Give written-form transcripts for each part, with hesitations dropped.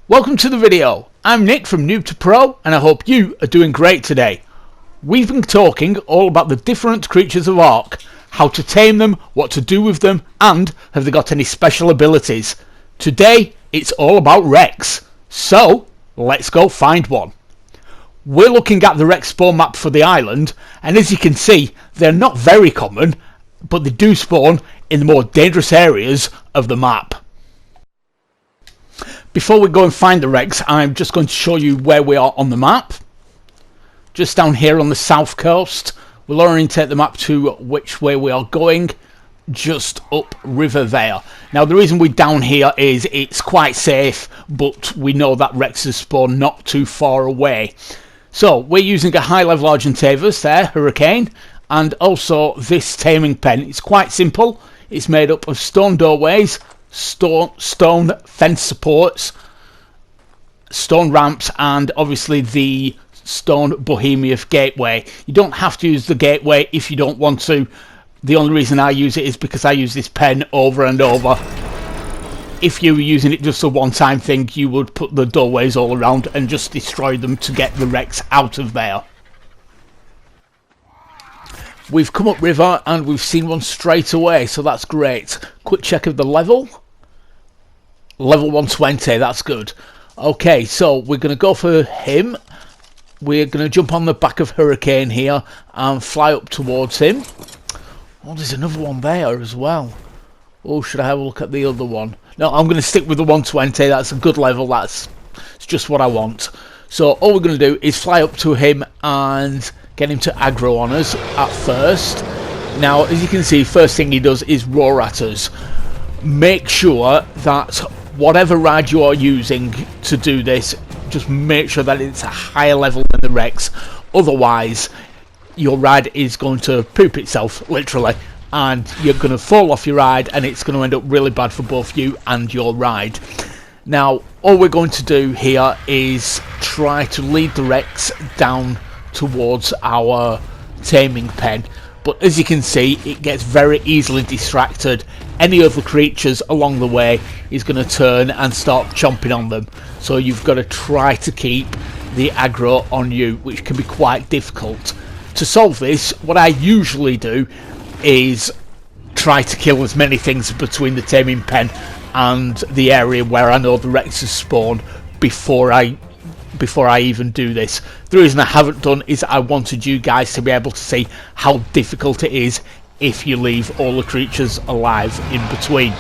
Welcome to the video. I'm Nick from Noob to Pro and I hope you are doing great today. We've been talking all about the different creatures of Ark, how to tame them, what to do with them, and have they got any special abilities. Today it's all about Rex, so let's go find one. We're looking at the Rex spawn map for the island, and as you can see they're not very common, but they do spawn in the more dangerous areas of the map. Before we go and find the Rex, I'm just going to show you where we are on the map. Just down here on the south coast. We'll orientate the map to which way we are going. Just up river there. Now the reason we're down here is it's quite safe, but we know that Rexes spawn not too far away. So we're using a high level Argentavis there, Hurricane, and also this taming pen. It's quite simple. It's made up of stone doorways, stone fence supports, stone ramps, and obviously the stone Bohemia gateway. You don't have to use the gateway if you don't want to. The only reason I use it is because I use this pen over and over. If you were using it just a one-time thing, you would put the doorways all around and just destroy them to get the Rex out of there. We've come up river and we've seen one straight away, so that's great. Quick check of the level. Level 120, that's good. Okay, so we're going to go for him. We're going to jump on the back of Hurricane here and fly up towards him. Oh, there's another one there as well. Oh, should I have a look at the other one? No, I'm going to stick with the 120. That's a good level. It's just what I want. So all we're going to do is fly up to him and get him to aggro on us at first. Now, as you can see, first thing he does is roar at us. Make sure that whatever ride you are using to do this, just make sure that it's a higher level than the Rex. Otherwise, your ride is going to poop itself, literally, and you're going to fall off your ride and it's going to end up really bad for both you and your ride. Now, all we're going to do here is try to lead the Rex down towards our taming pen. But as you can see, it gets very easily distracted. Any other creatures along the way is going to turn and start chomping on them. So you've got to try to keep the aggro on you, which can be quite difficult. To solve this, what I usually do is try to kill as many things between the taming pen and the area where I know the Rexes spawn before I even do this. The reason I haven't done is I wanted you guys to be able to see how difficult it is if you leave all the creatures alive in between.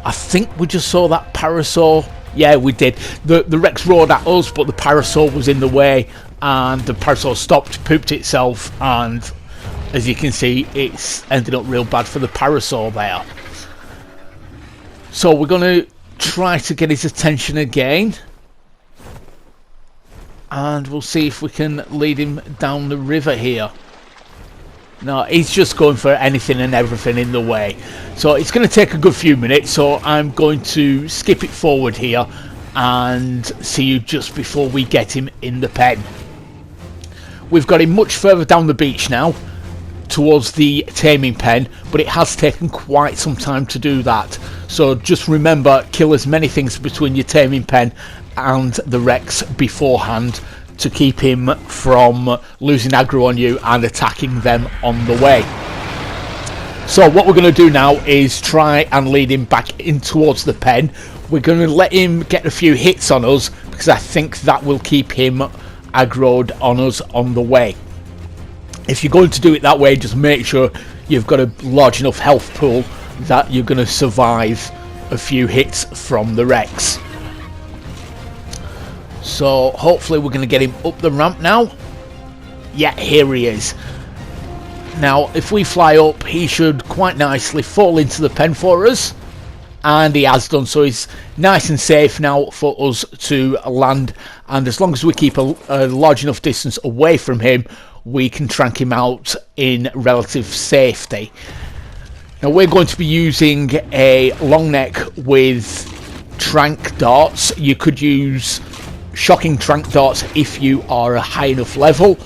I think we just saw that Parasaur. Yeah, we did. The Rex roared at us, but the Parasaur was in the way and the Parasaur stopped, pooped itself, and as you can see, it's ended up real bad for the Parasaur there. So we're going to try to get his attention again. And we'll see if we can lead him down the river here. No, he's just going for anything and everything in the way. So it's going to take a good few minutes, so I'm going to skip it forward here and see you just before we get him in the pen. We've got him much further down the beach now, towards the taming pen, but it has taken quite some time to do that. So just remember, kill as many things between your taming pen and the Rex beforehand to keep him from losing aggro on you and attacking them on the way. So what we're going to do now is try and lead him back in towards the pen. We're going to let him get a few hits on us because I think that will keep him aggroed on us on the way. If you're going to do it that way, just make sure you've got a large enough health pool that you're going to survive a few hits from the Rex. So hopefully we're going to get him up the ramp now. Yeah, here he is. Now if we fly up, he should quite nicely fall into the pen for us, and he has done, so he's nice and safe now for us to land, and as long as we keep a large enough distance away from him, we can trank him out in relative safety. Now we're going to be using a long neck with trank darts. You could use shocking trank darts if you are a high enough level,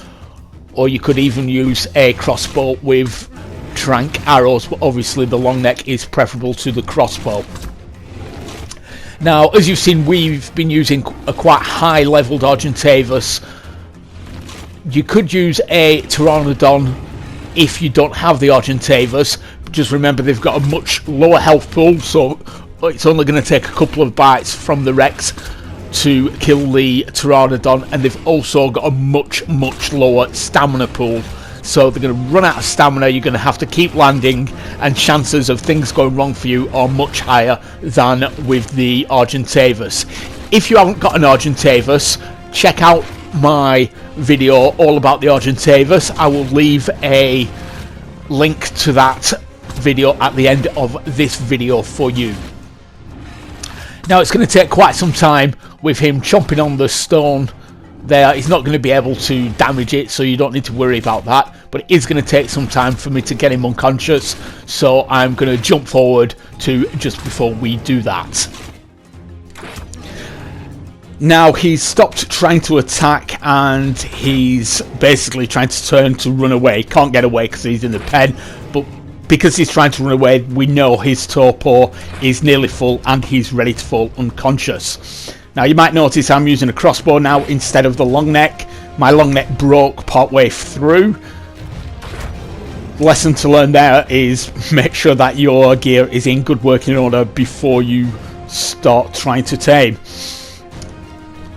or you could even use a crossbow with trank arrows, but obviously the long neck is preferable to the crossbow. Now, as you've seen, we've been using a quite high leveled Argentavis. You could use a Pteranodon if you don't have the Argentavis. Just remember they've got a much lower health pool, so it's only going to take a couple of bites from the Rex to kill the Pteranodon, and they've also got a much lower stamina pool. So they're going to run out of stamina, you're going to have to keep landing, and chances of things going wrong for you are much higher than with the Argentavis. If you haven't got an Argentavis, check out my video all about the Argentavis. I will leave a link to that video at the end of this video for you. Now, it's going to take quite some time with him chomping on the stone there. He's not going to be able to damage it, so you don't need to worry about that, but it is going to take some time for me to get him unconscious, so I'm going to jump forward to just before we do that. Now he's stopped trying to attack, and he's basically trying to turn to run away. Can't get away because he's in the pen, but because he's trying to run away, we know his torpor is nearly full and he's ready to fall unconscious. Now you might notice I'm using a crossbow now instead of the long neck. My long neck broke partway through. Lesson to learn there is make sure that your gear is in good working order before you start trying to tame.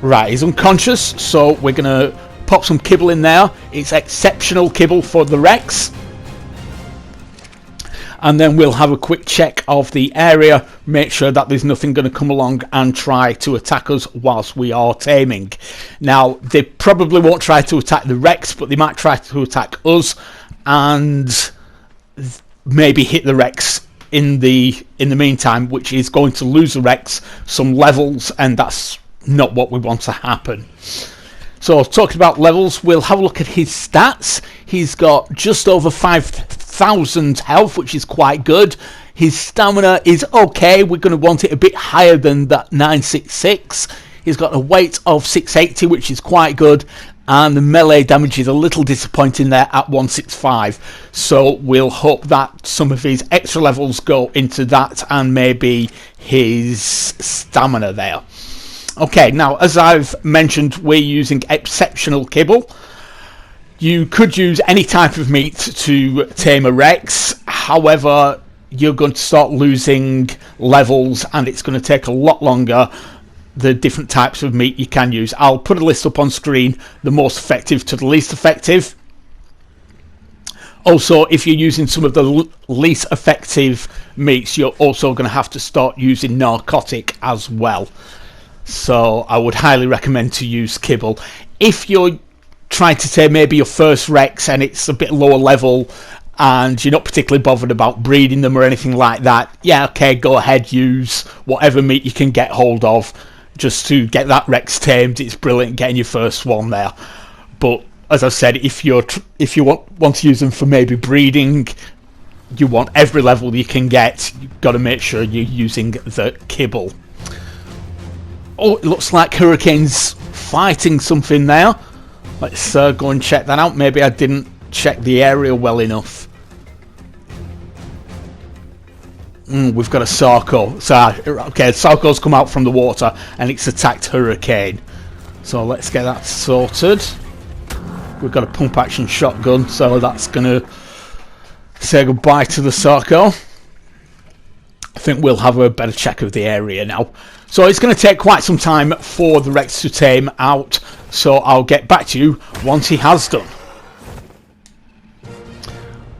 Right, he's unconscious, so we're going to pop some kibble in there. It's exceptional kibble for the Rex. And then we'll have a quick check of the area, make sure that there's nothing going to come along and try to attack us whilst we are taming. Now, they probably won't try to attack the Rex, but they might try to attack us and maybe hit the Rex in the meantime, which is going to lose the Rex some levels, and that's not what we want to happen. So, talking about levels, we'll have a look at his stats. He's got just over 5,000 health, which is quite good. His stamina is okay. We're going to want it a bit higher than that 966. He's got a weight of 680, which is quite good. And the melee damage is a little disappointing there at 165. So we'll hope that some of his extra levels go into that and maybe his stamina there. Okay, now as I've mentioned, we're using exceptional kibble. You could use any type of meat to tame a Rex, however you're going to start losing levels and it's going to take a lot longer, the different types of meat you can use. I'll put a list up on screen, the most effective to the least effective. Also, if you're using some of the least effective meats, you're also going to have to start using narcotic as well. So I would highly recommend to use kibble. If you're trying to tame maybe your first Rex and it's a bit lower level and you're not particularly bothered about breeding them or anything like that, yeah, okay, go ahead, use whatever meat you can get hold of just to get that Rex tamed. It's brilliant getting your first one there. But as I said, if you want to use them for maybe breeding, you want every level you can get, you've got to make sure you're using the kibble. Oh, it looks like Hurricane's fighting something there. Let's go and check that out. Maybe I didn't check the area well enough. We've got a Sarco. So, okay, Sarco's come out from the water and it's attacked Hurricane. So let's get that sorted. We've got a pump action shotgun, so that's going to say goodbye to the Sarco. I think we'll have a better check of the area now. So it's going to take quite some time for the Rex to tame out, so I'll get back to you once he has done.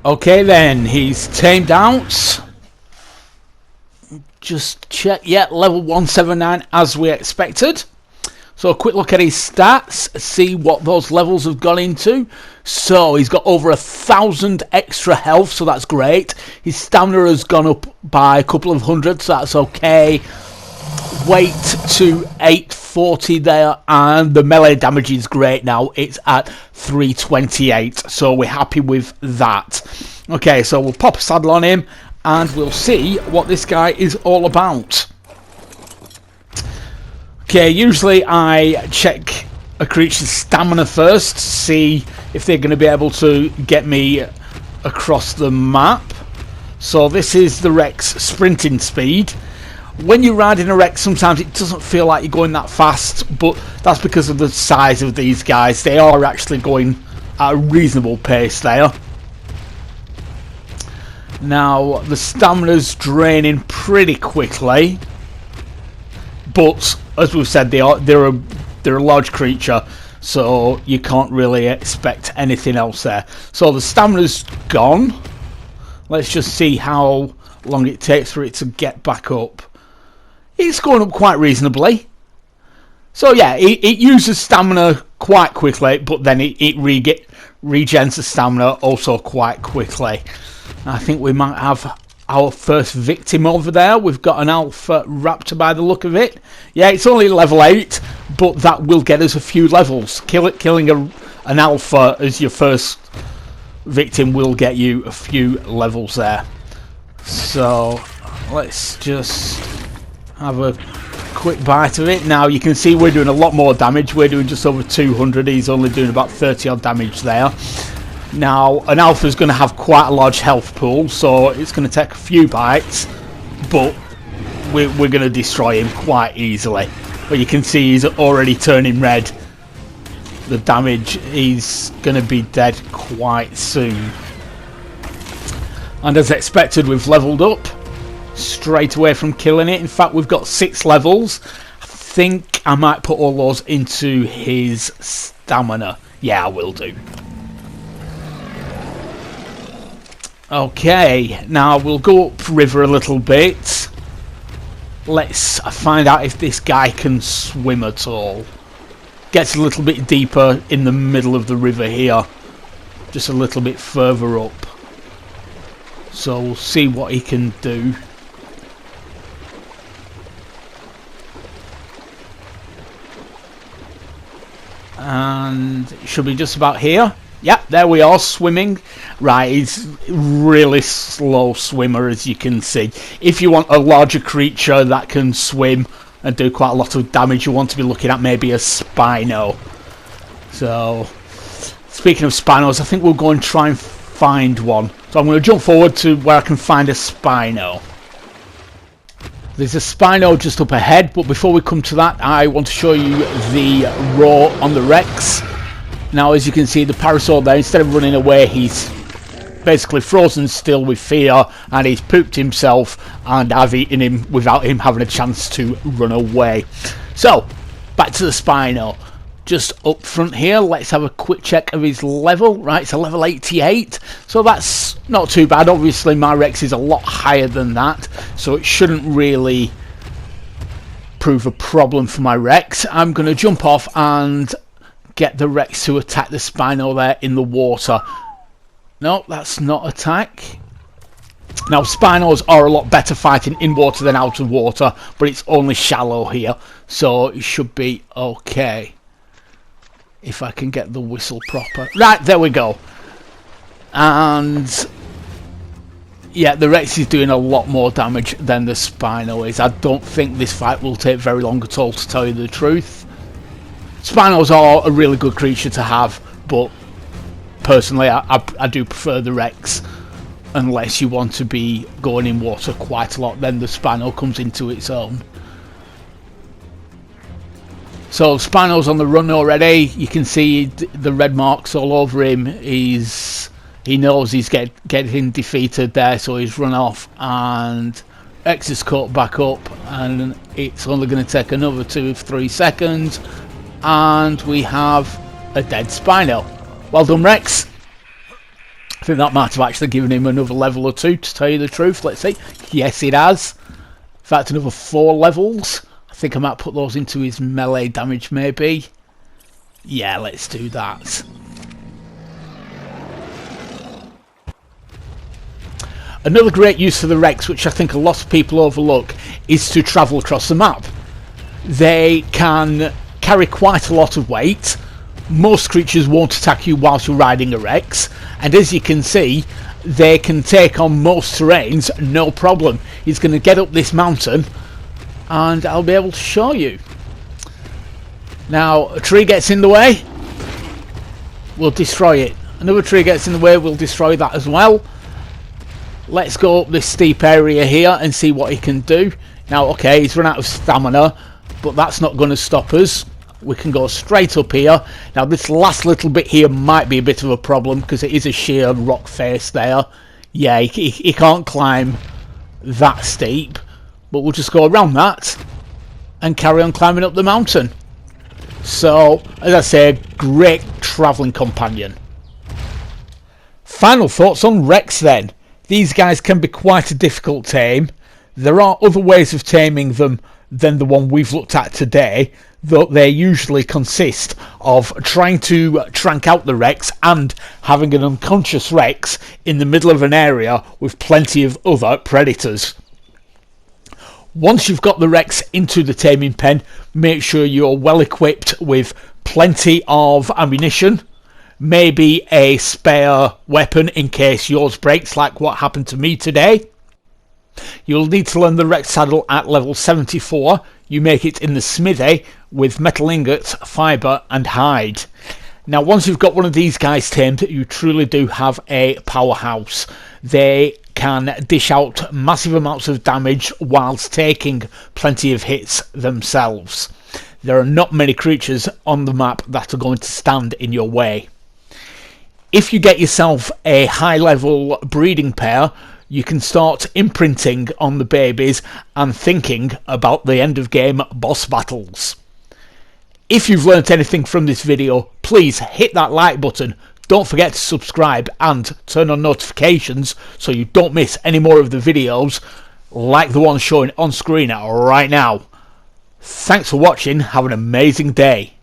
Okay then, he's tamed out. Just check, yeah, level 179 as we expected. So a quick look at his stats, see what those levels have gone into. So he's got over 1,000 extra health, so that's great. His stamina has gone up by a couple of hundred, so that's okay. Weight to 840 there, and the melee damage is great now. It's at 328, so we're happy with that. Okay, so we'll pop a saddle on him, and we'll see what this guy is all about. Okay, usually I check a creature's stamina first, see if they're going to be able to get me across the map. So this is the Rex sprinting speed. When you're riding a Rex, sometimes it doesn't feel like you're going that fast, but that's because of the size of these guys. They are actually going at a reasonable pace there. Now, the stamina's draining pretty quickly, but as we've said, they're a large creature, so you can't really expect anything else there. So the stamina's gone. Let's just see how long it takes for it to get back up. It's going up quite reasonably. So yeah, it uses stamina quite quickly, but then it regens the stamina also quite quickly. I think we might have our first victim over there. We've got an alpha raptor by the look of it. Yeah, it's only level 8, but that will get us a few levels. Killing an alpha as your first victim will get you a few levels there. So let's just have a quick bite of it. Now you can see we're doing a lot more damage. We're doing just over 200. He's only doing about 30 odd damage there. Now an alpha is going to have quite a large health pool, so it's going to take a few bites, but we're going to destroy him quite easily. But you can see he's already turning red. The damage, he's going to be dead quite soon. And as expected, we've leveled up straight away from killing it. In fact, we've got 6 levels. I think I might put all those into his stamina. Yeah, I will do. Okay, now we'll go upriver a little bit. Let's find out if this guy can swim at all. Gets a little bit deeper in the middle of the river here, just a little bit further up. So we'll see what he can do. And it should be just about here. Yeah, there we are, swimming. Right, he's really slow swimmer, as you can see. If you want a larger creature that can swim and do quite a lot of damage, you want to be looking at maybe a Spino. So, speaking of Spinos, I think we'll go and try and find one. So I'm going to jump forward to where I can find a Spino. There's a Spino just up ahead, but before we come to that, I want to show you the roar on the Rex. Now, as you can see, the Parasaur there, instead of running away, he's basically frozen still with fear, and he's pooped himself, and I've eaten him without him having a chance to run away. So, back to the Spino. Just up front here, let's have a quick check of his level. Right, it's a level 88, so that's not too bad. Obviously, my Rex is a lot higher than that, so it shouldn't really prove a problem for my Rex. I'm going to jump off and get the Rex to attack the Spino there in the water. No, that's not attack. Now, Spinos are a lot better fighting in water than out of water, but it's only shallow here, so it should be okay. If I can get the whistle proper. Right, there we go. And yeah, the Rex is doing a lot more damage than the Spino is. I don't think this fight will take very long at all, to tell you the truth. Spinos are a really good creature to have, but personally I do prefer the Rex. Unless you want to be going in water quite a lot, then the Spino comes into its own. So Spino's on the run already. You can see the red marks all over him. He knows he's getting defeated there, so he's run off, and Rex is caught back up, and it's only going to take another 2-3 seconds, and we have a dead Spino. Well done, Rex. I think that might have actually given him another level or 2, to tell you the truth. Let's see. Yes, it has. In fact, another 4 levels. I think I might put those into his melee damage, maybe. Yeah, let's do that. Another great use for the Rex, which I think a lot of people overlook, is to travel across the map. They can carry quite a lot of weight. Most creatures won't attack you whilst you're riding a Rex, and as you can see, they can take on most terrains, no problem. He's going to get up this mountain, and I'll be able to show you. Now, a tree gets in the way, we'll destroy it. Another tree gets in the way, we'll destroy that as well. Let's go up this steep area here and see what he can do. Now, okay, he's run out of stamina, but that's not going to stop us. We can go straight up here. Now, this last little bit here might be a bit of a problem because it is a sheer rock face there. Yeah, he can't climb that steep, but we'll just go around that and carry on climbing up the mountain. So, as I say, great travelling companion. Final thoughts on Rex then. These guys can be quite a difficult tame. There are other ways of taming them than the one we've looked at today, though they usually consist of trying to trank out the Rex and having an unconscious Rex in the middle of an area with plenty of other predators. Once you've got the Rex into the taming pen, make sure you're well equipped with plenty of ammunition, maybe a spare weapon in case yours breaks like what happened to me today. You'll need to learn the Rex saddle at level 74. You make it in the smithy with metal ingots, fibre and hide. Now, once you've got one of these guys tamed, you truly do have a powerhouse. They can dish out massive amounts of damage whilst taking plenty of hits themselves. There are not many creatures on the map that are going to stand in your way. If you get yourself a high level breeding pair, you can start imprinting on the babies and thinking about the end of game boss battles. If you've learnt anything from this video, please hit that like button. Don't forget to subscribe and turn on notifications so you don't miss any more of the videos like the one showing on screen right now. Thanks for watching. Have an amazing day.